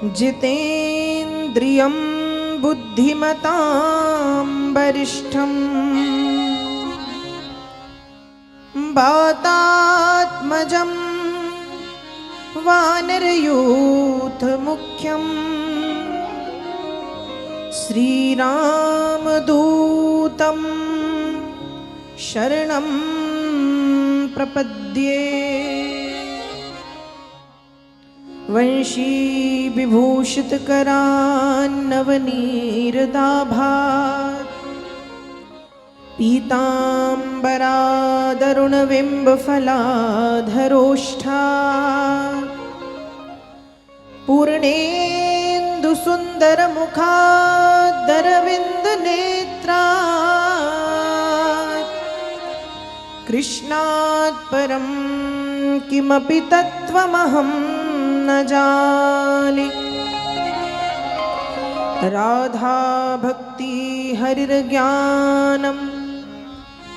जितेन्द्रियं बुद्धिमतां वरिष्ठं वातात्मजं वानरयूथमुख्यं श्रीरामदूतं शरणं प्रपद्ये। वंशी विभूषितकरान्नवनीरदाभात् पीताम्बरादरुणबिम्बफलाधरोष्ठात् पूर्णेन्दुसुन्दरमुखादरविन्दनेत्रात् कृष्णात् परं किमपि तत्त्वमहं न जाने। राधा भक्ति हरिर्ज्ञानं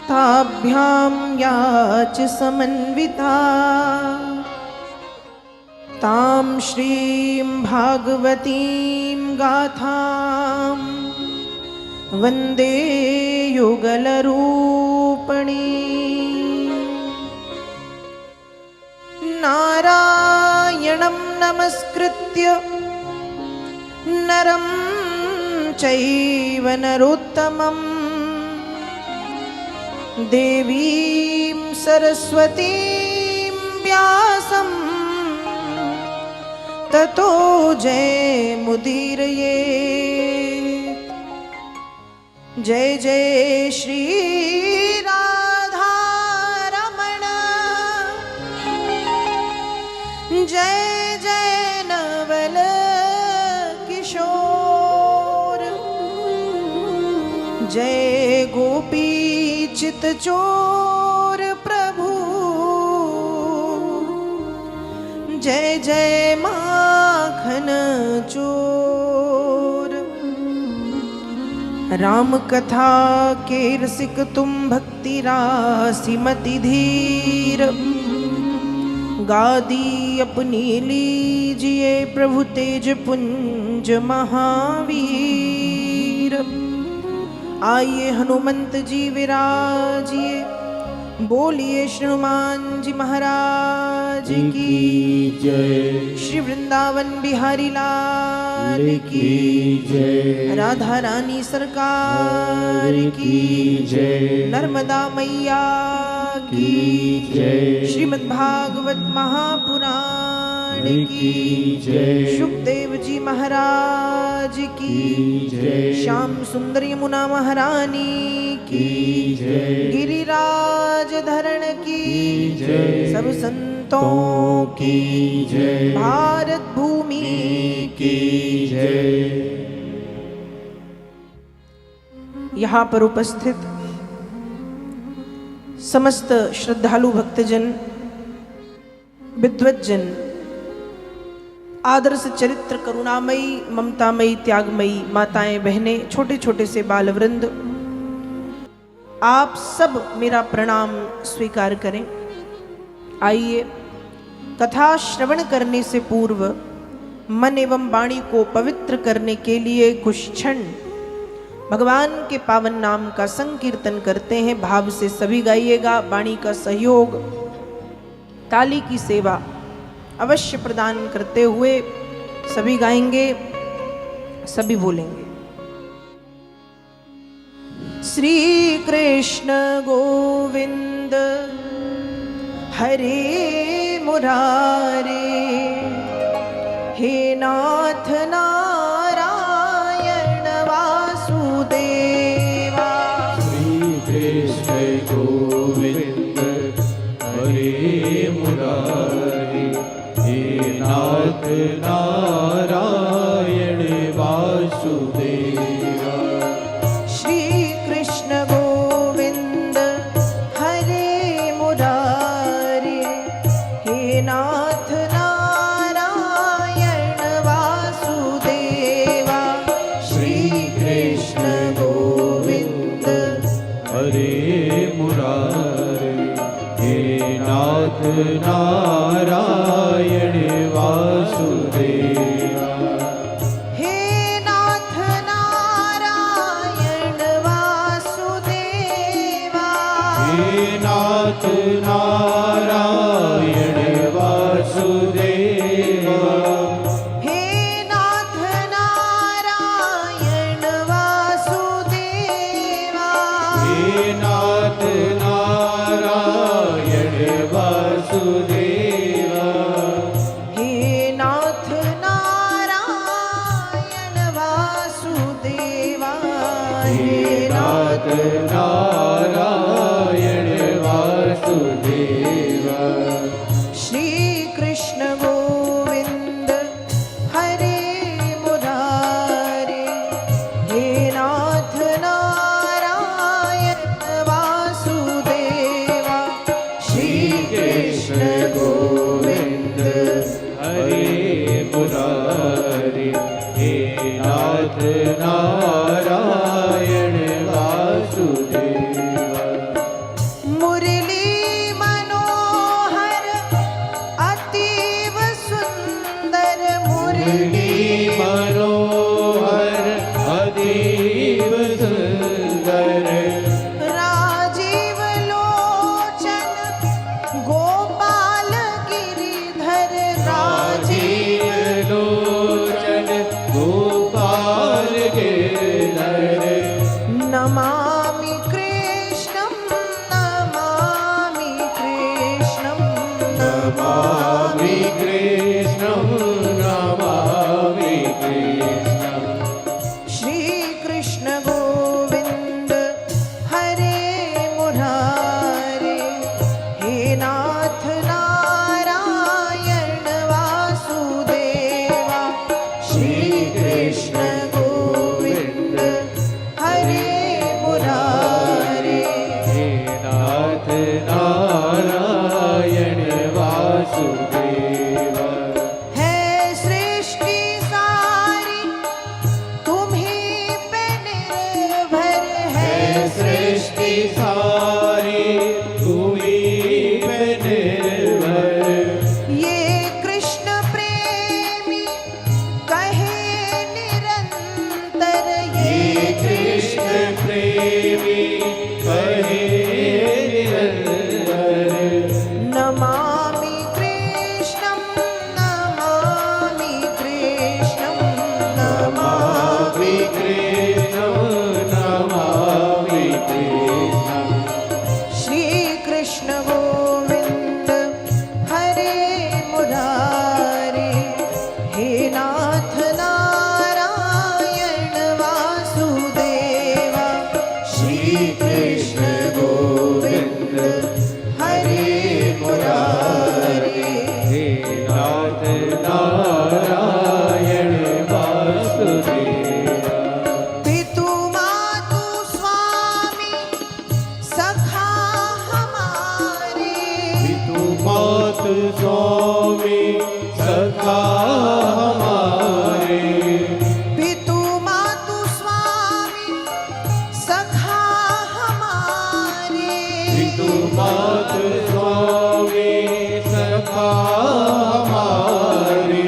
ताभ्यां या च समन्विता तां श्रीं भागवतीं गाथां वन्दे युगलरूपिणी। नारायणं नमस्कृत्य नरं चैव नरोत्तमं देवीं सरस्वतीं व्यासं ततो जयमुदीरये। जय जय श्री राधारमण, जय जय नवल किशोर, जय गोपी चित चोर प्रभु, जय जय माखन चोर। राम कथा के रसिक तुम भक्ति राशि मति धीर, गादी अपनी लीजिए प्रभु तेज पुंज महावीर। आइए हनुमंत जी विराजिए, बोलिए श्री हनुमान जी महाराज की जय। श्री वृंदावन बिहारी लाल की जय। राधा रानी सरकार की जय। नर्मदा मैया की जय। श्रीमद् भागवत महापुराण की जय। शुकदेव जी महाराज की जय। श्याम सुंदर यमुना महारानी की जय। गिरिराज धरण की जय। सब संतों की जय। भारत भूमि की जय। यहाँ पर उपस्थित समस्त श्रद्धालु भक्तजन, विद्वज्जन, आदर्श चरित्र करुणामयी ममतामयी त्यागमयी माताएं बहनें, छोटे छोटे से बालवृंद, आप सब मेरा प्रणाम स्वीकार करें। आइए कथा श्रवण करने से पूर्व मन एवं वाणी को पवित्र करने के लिए कुछ क्षण भगवान के पावन नाम का संकीर्तन करते हैं। भाव से सभी गाइएगा। वाणी का सहयोग, ताली की सेवा अवश्य प्रदान करते हुए सभी गाएंगे, सभी बोलेंगे। श्री कृष्ण गोविंद हरे मुरारे, हे नाथ नारायण वासुदेवा। श्री कृष्ण गोविंद हरे मुरारे, हे नाथ नारायण वासुदेवा। श्री कृष्ण गोविंद हरे मुरारे, हे नाथ नारायण वासुदेवा। श्री कृष्ण गोविंद हरे मुरारे, हे नाथ नारायण वासुदेवा। वासुदेवा हे नाथ नारायण वासुदेवा हे नाथ नारायण वासुदेवा हे नाथ नारायण वासुदेवा हे नाथ नारायण वासुदेवा श्री कृष्ण गोविंद हरे मुरारे हे नाथ नारायण वासुदेवा श्री कृष्ण गोविंद हरे मुरारी हे नाथ नारायण वासुदेवा मुरली मनोहर अतीव सुंदर मुरली मनोहर अतीव सुंदर राजीव लोचन गोपाल गिरिधर राजीव लोचन गोपाल गिरधर नमामि कृष्णं नमामि कृष्णं नमामि कृष्णं नमामि कृष्णं श्री कृष्ण गोविंद हरे मुरारे हे नाथ नारायण वासुदेवा श्री कृष्ण गोविंद हरे मुरारे हे नाथ नारायण वासुदेवा है सृष्टि सारी तुम्हीं पे निर्भर है सृष्टि सारी तुम्हीं पे निर्भर ये कृष्ण प्रेमी कहे निरंतर ये ये कृष्ण प्रेमी कहे निरंतर नमामि कृष्णं नमामि कृष्णं नमामि कृष्णं नमामि कृष्णं श्री कृष्ण गोविंद हरे मुरारे हे नाथ नारायण वासुदेवा श्री कृष्ण गोविंद हरे मुरारे हे नाथ नारायण वासुदेवा पितु मातु स्वामी सखा हमारे पितु मात स्वामी सखा हमारे पितु मातु स्वामी सखा हमारे पितु मात स्वामी सखा हमारे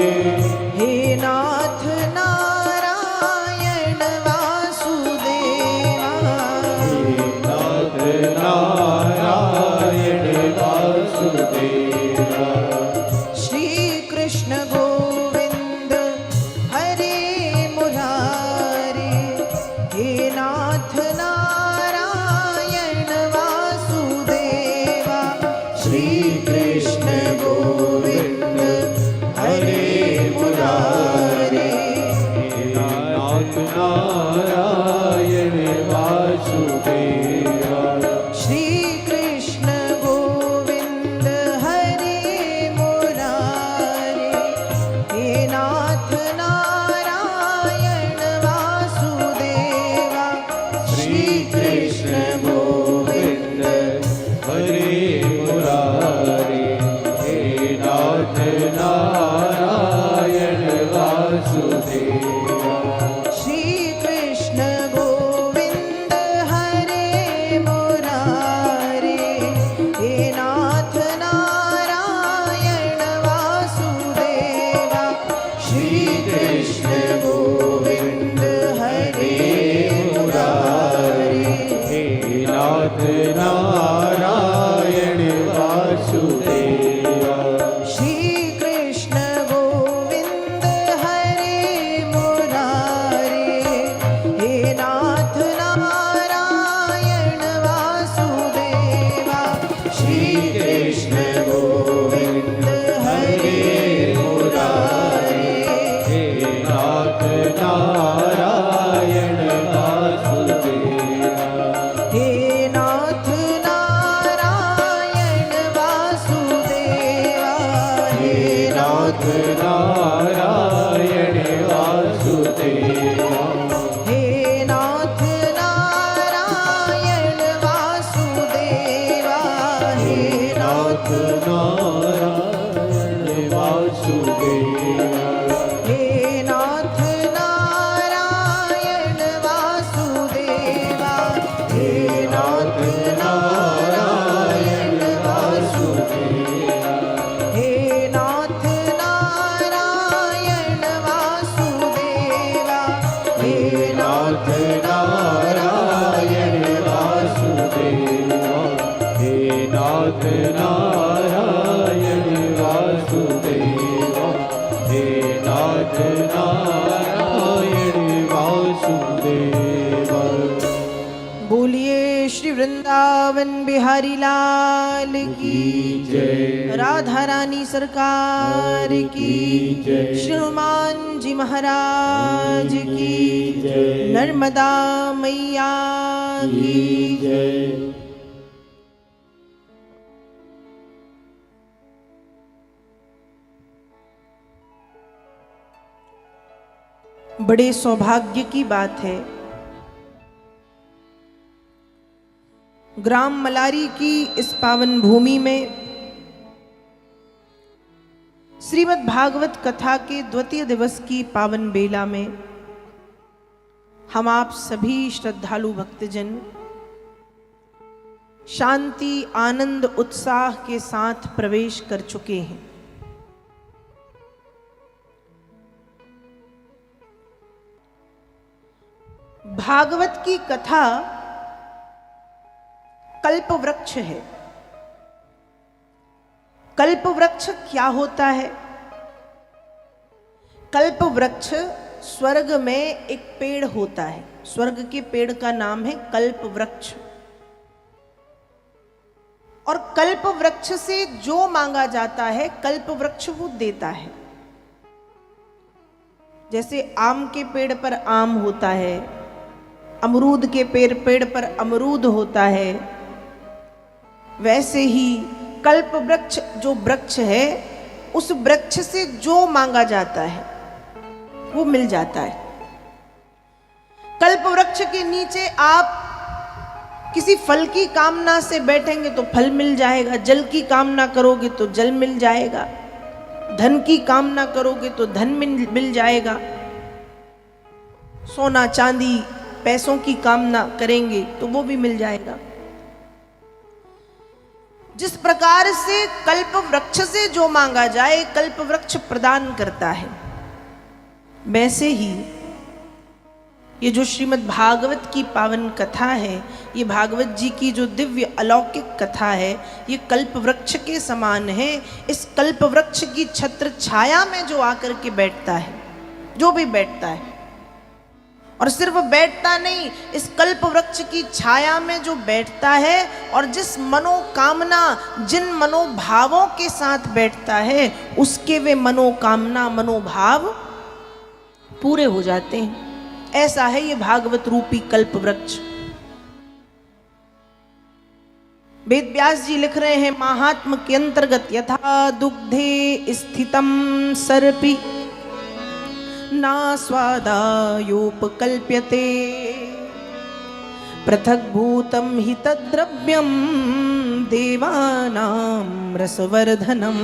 हे नाथ नारायण वासुदेवा हे नाथ नारायण वासुदेवा श्री कृष्ण गोविंद नारायण वासुदेवा हे नाथ नारायण वासुदेवा हे नाथ नारायण वासुदेवा हे नाथ नारायण वासुदेवा हे नाथ नारायण वासुदेवा हे नाथ नारायण वासुदेवा हे नाथ नारायण वासुदेवा हे नाथ नारायण वासुदेवा हे नाथ नारायण वासुदेवा। बोलिए श्री वृंदावन बिहारी लाल की जय। राधा रानी सरकार की जय। श्री हनुमान जी महाराज की जय। नर्मदा मैया की जय। बड़े सौभाग्य की बात है, ग्राम मलारी की इस पावन भूमि में श्रीमद् भागवत कथा के द्वितीय दिवस की पावन बेला में हम आप सभी श्रद्धालु भक्तजन शांति आनंद उत्साह के साथ प्रवेश कर चुके हैं। भागवत की कथा कल्प वृक्ष है। कल्प वृक्ष क्या होता है? कल्प वृक्ष स्वर्ग में एक पेड़ होता है। स्वर्ग के पेड़ का नाम है कल्प वृक्ष। और कल्प वृक्ष से जो मांगा जाता है कल्प वृक्ष वो देता है। जैसे आम के पेड़ पर आम होता है, अमरूद के पेड़ पर अमरूद होता है, वैसे ही कल्प वृक्ष जो वृक्ष है उस वृक्ष से जो मांगा जाता है वो मिल जाता है। कल्प वृक्ष के नीचे आप किसी फल की कामना से बैठेंगे तो फल मिल जाएगा, जल की कामना करोगे तो जल मिल जाएगा, धन की कामना करोगे तो धन मिल जाएगा, सोना चांदी पैसों की कामना करेंगे तो वो भी मिल जाएगा। जिस प्रकार से कल्प वृक्ष से जो मांगा जाए कल्प वृक्ष प्रदान करता है, वैसे ही ये जो श्रीमद् भागवत की पावन कथा है, ये भागवत जी की जो दिव्य अलौकिक कथा है, ये कल्प वृक्ष के समान है। इस कल्प वृक्ष की छत्र छाया में जो आकर के बैठता है, जो भी बैठता है, और सिर्फ बैठता नहीं, इस कल्प वृक्ष की छाया में जो बैठता है और जिस मनोकामना जिन मनोभावों के साथ बैठता है उसके वे मनोकामना मनोभाव पूरे हो जाते हैं। ऐसा है ये भागवत रूपी कल्प वृक्ष। वेद व्यास जी लिख रहे हैं महात्म के अंतर्गत, यथा दुग्धे स्थितम सर्पि ना स्वादायोपकल्प्यते पृथक भूतम हि तद्द्रव्यम देवानां रसवर्धनम।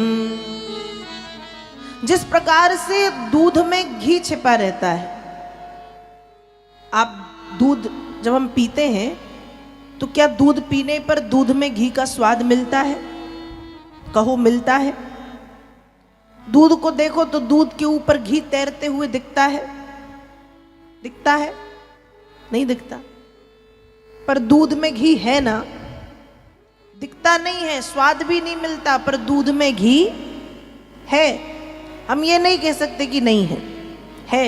जिस प्रकार से दूध में घी छिपा रहता है, आप दूध जब हम पीते हैं तो क्या दूध पीने पर दूध में घी का स्वाद मिलता है? कहो मिलता है? दूध को देखो तो दूध के ऊपर घी तैरते हुए दिखता है? दिखता है? नहीं दिखता। पर दूध में घी है ना? दिखता नहीं है, स्वाद भी नहीं मिलता, पर दूध में घी है। हम ये नहीं कह सकते कि नहीं है,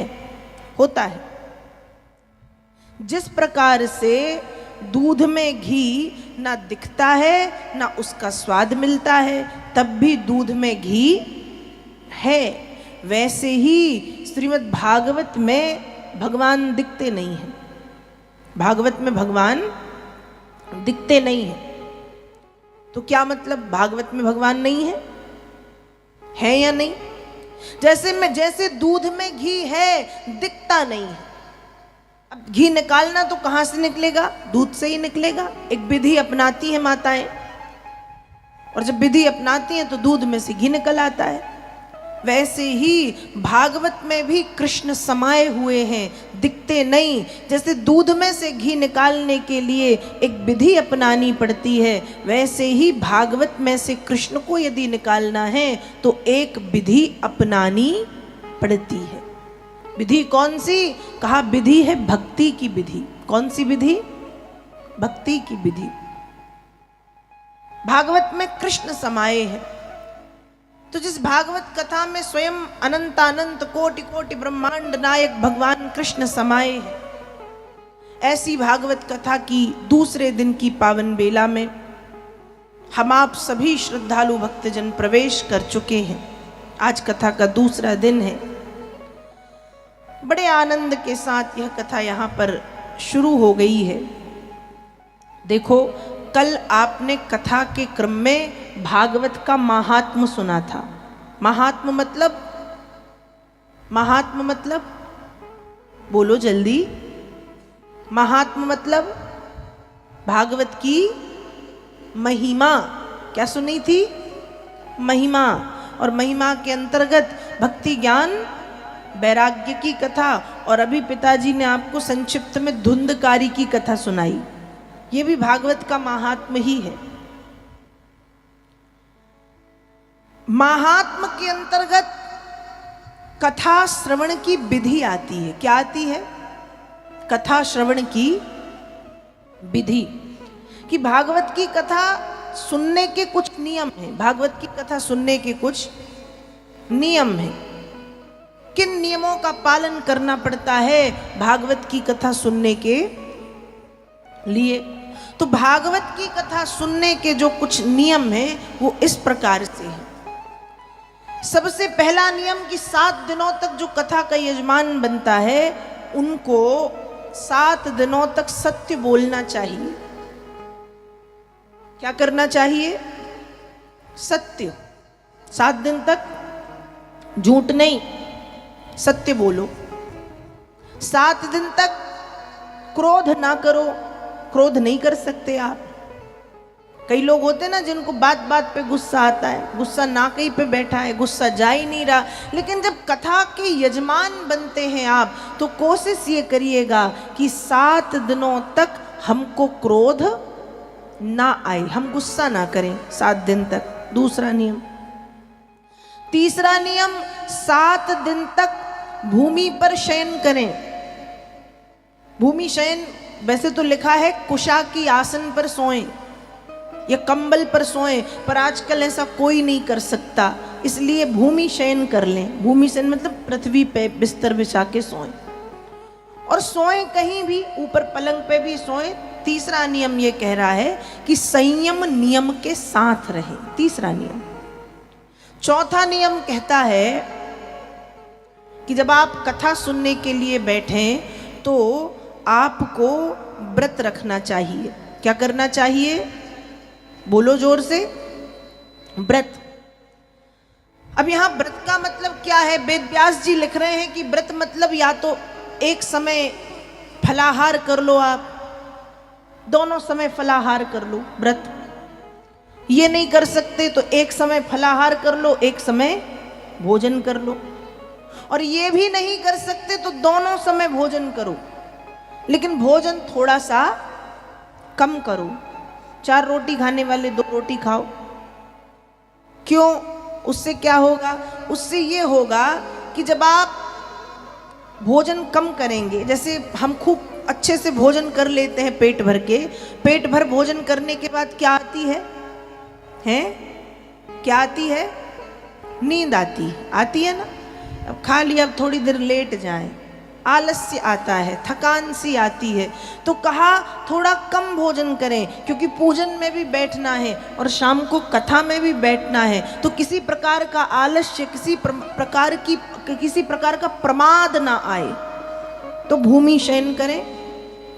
होता है। जिस प्रकार से दूध में घी ना दिखता है ना उसका स्वाद मिलता है, तब भी दूध में घी है, वैसे ही श्रीमद् भागवत में भगवान दिखते नहीं हैं। भागवत में भगवान दिखते नहीं हैं। तो क्या मतलब भागवत में भगवान नहीं है या नहीं? जैसे दूध में घी है, दिखता नहीं है। अब घी निकालना तो कहां से निकलेगा? दूध से ही निकलेगा। एक विधि अपनाती है माताएं, और जब विधि अपनाती हैं तो दूध में से घी निकल आता है। वैसे ही भागवत में भी कृष्ण समाये हुए हैं, दिखते नहीं। जैसे दूध में से घी निकालने के लिए एक विधि अपनानी पड़ती है, वैसे ही भागवत में से कृष्ण को यदि निकालना है तो एक विधि अपनानी पड़ती है। विधि कौन सी? कहा विधि है भक्ति की विधि। कौन सी विधि? भक्ति की विधि। भागवत में कृष्ण समाये हैं, तो जिस भागवत कथा में स्वयं अनंतानंत कोटि कोटि ब्रह्मांड नायक भगवान कृष्ण समाये हैं, ऐसी भागवत कथा की दूसरे दिन की पावन बेला में हम आप सभी श्रद्धालु भक्तजन प्रवेश कर चुके हैं। आज कथा का दूसरा दिन है। बड़े आनंद के साथ यह कथा यहाँ पर शुरू हो गई है। देखो, कल आपने कथा के क्रम में भागवत का महात्म सुना था। महात्म मतलब बोलो जल्दी। महात्म मतलब भागवत की महिमा। क्या सुनी थी? महिमा। और महिमा के अंतर्गत भक्ति ज्ञान वैराग्य की कथा, और अभी पिताजी ने आपको संक्षिप्त में धुंधकारी की कथा सुनाई। ये भी भागवत का महात्म ही है। महात्म के अंतर्गत कथा श्रवण की विधि आती है। क्या आती है? कथा श्रवण की विधि। कि भागवत की कथा सुनने के कुछ नियम हैं। भागवत की कथा सुनने के कुछ नियम हैं। किन नियमों का पालन करना पड़ता है भागवत की कथा सुनने के लिए? तो भागवत की कथा सुनने के जो कुछ नियम हैं वो इस प्रकार से हैं। सबसे पहला नियम कि 7 दिनों तक जो कथा का यजमान बनता है उनको 7 दिनों तक सत्य बोलना चाहिए। क्या करना चाहिए? सत्य। 7 दिन तक झूठ नहीं, सत्य बोलो। 7 दिन तक क्रोध ना करो। क्रोध नहीं कर सकते आप। कई लोग होते ना जिनको बात बात पे गुस्सा आता है, गुस्सा नाकई पे बैठा है, गुस्सा जा ही नहीं रहा। लेकिन जब कथा के यजमान बनते हैं आप, तो कोशिश ये करिएगा कि 7 दिनों तक हमको क्रोध ना आए, हम गुस्सा ना करें 7 दिन तक। दूसरा नियम। तीसरा नियम, 7 दिन तक भूमि पर शयन करें। भूमि शयन वैसे तो लिखा है कुशा की आसन पर सोएं या कंबल पर सोएं, पर आजकल ऐसा कोई नहीं कर सकता, इसलिए भूमि शयन कर लें। भूमि शयन मतलब पृथ्वी पे बिस्तर बिछा के सोएं, और सोएं कहीं भी, ऊपर पलंग पे भी सोएं। तीसरा नियम ये कह रहा है कि संयम नियम के साथ रहें। तीसरा नियम। चौथा नियम कहता है कि जब आप कथा सुनने के लिए बैठें तो आपको व्रत रखना चाहिए। क्या करना चाहिए? बोलो जोर से। व्रत। अब यहां व्रत का मतलब क्या है? वेद व्यास जी लिख रहे हैं कि व्रत मतलब या तो एक समय फलाहार कर लो, आप दोनों समय फलाहार कर लो, व्रत। ये नहीं कर सकते तो एक समय फलाहार कर लो, एक समय भोजन कर लो। और ये भी नहीं कर सकते तो दोनों समय भोजन करो, लेकिन भोजन थोड़ा सा कम करो। 4 रोटी खाने वाले 2 रोटी खाओ। क्यों? उससे क्या होगा? उससे ये होगा कि जब आप भोजन कम करेंगे, जैसे हम खूब अच्छे से भोजन कर लेते हैं पेट भर के, पेट भर भोजन करने के बाद क्या आती है? क्या आती है? नींद आती है ना। अब खा लिया, अब थोड़ी देर लेट जाएं, आलस्य आता है, थकान सी आती है। तो कहा थोड़ा कम भोजन करें, क्योंकि पूजन में भी बैठना है और शाम को कथा में भी बैठना है। तो किसी प्रकार का आलस्य, किसी प्रकार का प्रमाद ना आए। तो भूमि शयन करें,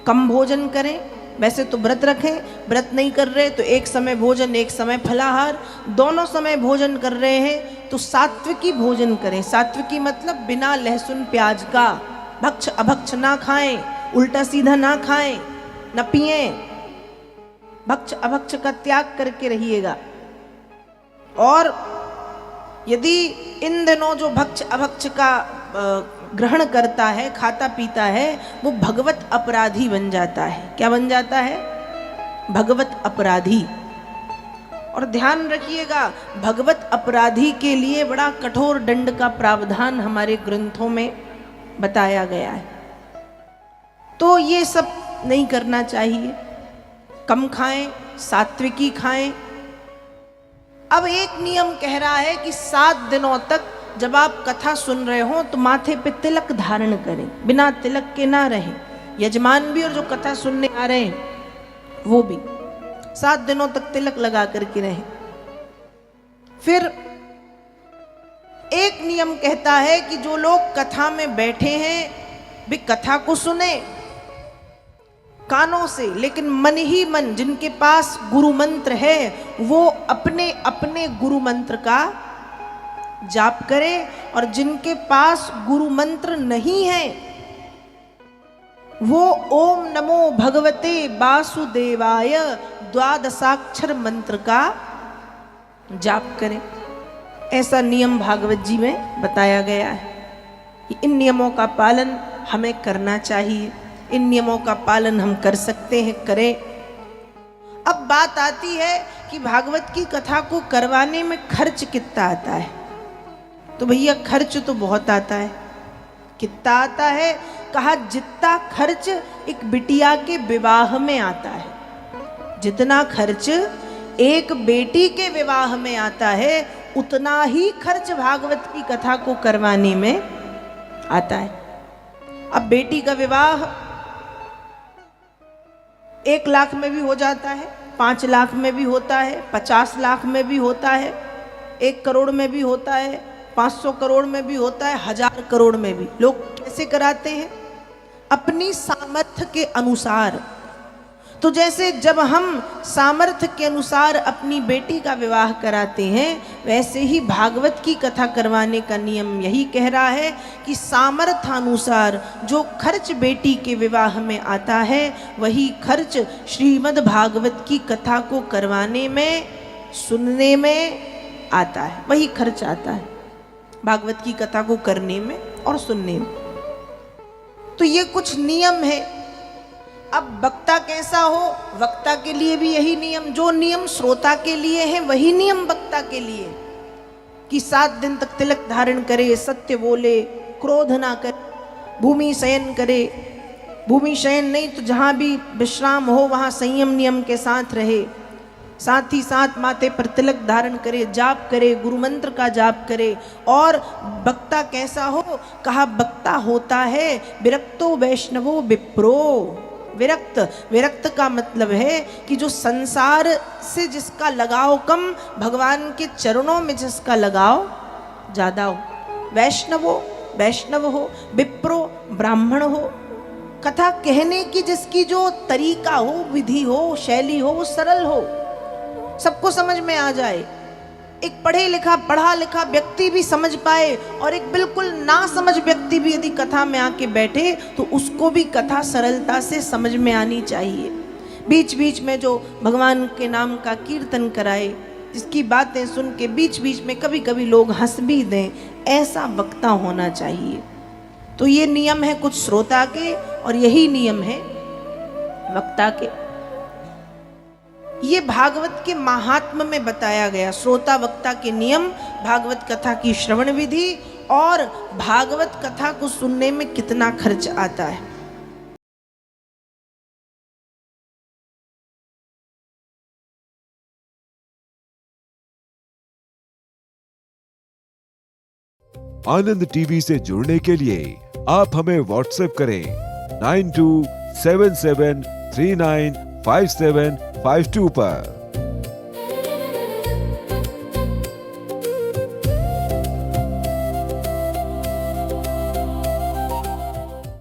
कम भोजन करें, वैसे तो व्रत रखें, व्रत नहीं कर रहे तो एक समय भोजन एक समय फलाहार, दोनों समय भोजन कर रहे हैं तो सात्विकी भोजन करें। सात्विकी मतलब बिना लहसुन प्याज का, भक्ष अभक्ष ना खाएं, उल्टा सीधा ना खाएं, न पिएं, भक्ष अभक्ष का त्याग करके रहिएगा। और यदि इन दिनों जो भक्ष अभक्ष का ग्रहण करता है, खाता पीता है, वो भगवत अपराधी बन जाता है। क्या बन जाता है? भगवत अपराधी। और ध्यान रखिएगा, भगवत अपराधी के लिए बड़ा कठोर दंड का प्रावधान हमारे ग्रंथों में बताया गया है। तो ये सब नहीं करना चाहिए। कम खाएं, सात्विकी खाएं। अब एक नियम कह रहा है कि 7 दिनों तक जब आप कथा सुन रहे हो तो माथे पे तिलक धारण करें, बिना तिलक के ना रहें। यजमान भी और जो कथा सुनने आ रहे हैं वो भी 7 दिनों तक तिलक लगा करके रहें। फिर एक नियम कहता है कि जो लोग कथा में बैठे हैं वे कथा को सुने कानों से, लेकिन मन ही मन, जिनके पास गुरु मंत्र है वो अपने अपने गुरु मंत्र का जाप करे, और जिनके पास गुरु मंत्र नहीं है वो ओम नमो भगवते वासुदेवाय द्वादशाक्षर मंत्र का जाप करें। ऐसा नियम भागवत जी में बताया गया है। इन नियमों का पालन हमें करना चाहिए, इन नियमों का पालन हम कर सकते हैं, करें। अब बात आती है कि भागवत की कथा को करवाने में खर्च कितना आता है। तो भैया खर्च तो बहुत आता है। कितना आता है? कहा जितना खर्च एक बिटिया के विवाह में आता है, जितना खर्च एक बेटी के विवाह में आता है, उतना ही खर्च भागवत की कथा को करवाने में आता है। अब बेटी का विवाह 1 लाख में भी हो जाता है, 5 लाख में भी होता है, 50 लाख में भी होता है, 1 करोड़ में भी होता है, 500 करोड़ में भी होता है, 1000 करोड़ में भी। लोग कैसे कराते हैं? अपनी सामर्थ्य के अनुसार। तो जैसे जब हम सामर्थ्य के अनुसार अपनी बेटी का विवाह कराते हैं, वैसे ही भागवत की कथा करवाने का नियम यही कह रहा है कि सामर्थ्य अनुसार जो खर्च बेटी के विवाह में आता है, वही खर्च श्रीमद् भागवत की कथा को करवाने में, सुनने में आता है। वही खर्च आता है भागवत की कथा को करने में और सुनने में। तो ये कुछ नियम है। अब वक्ता कैसा हो, वक्ता के लिए भी यही नियम, जो नियम श्रोता के लिए है वही नियम वक्ता के लिए, कि 7 दिन तक तिलक धारण करे, सत्य बोले, क्रोध ना करे, भूमि शयन करे, भूमि शयन नहीं तो जहाँ भी विश्राम हो वहाँ संयम नियम के साथ रहे, साथ ही साथ माथे पर तिलक धारण करे, जाप करे, गुरु मंत्र का जाप करे। और वक्ता कैसा हो? कहा वक्ता होता है विरक्तो वैष्णवो विप्रो। विरक्त, विरक्त का मतलब है कि जो संसार से जिसका लगाव कम, भगवान के चरणों में जिसका लगाव ज्यादा हो। वैष्णवो, वैष्णव हो, विप्रो ब्राह्मण हो। कथा कहने की जिसकी जो तरीका हो, विधि हो, शैली हो, वो सरल हो, सबको समझ में आ जाए। एक पढ़े लिखा, पढ़ा लिखा व्यक्ति भी समझ पाए, और एक बिल्कुल ना समझ व्यक्ति भी यदि कथा में आके बैठे तो उसको भी कथा सरलता से समझ में आनी चाहिए। बीच बीच में जो भगवान के नाम का कीर्तन कराए, जिसकी बातें सुन के बीच बीच में कभी कभी लोग हंस भी दें, ऐसा वक्ता होना चाहिए। तो ये नियम है कुछ श्रोता के और यही नियम है वक्ता के। ये भागवत के महात्म्य में बताया गया श्रोता वक्ता के नियम, भागवत कथा की श्रवण विधि और भागवत कथा को सुनने में कितना खर्च आता है। आनंद टीवी से जुड़ने के लिए आप हमें व्हाट्सएप करें 9277395752 पर।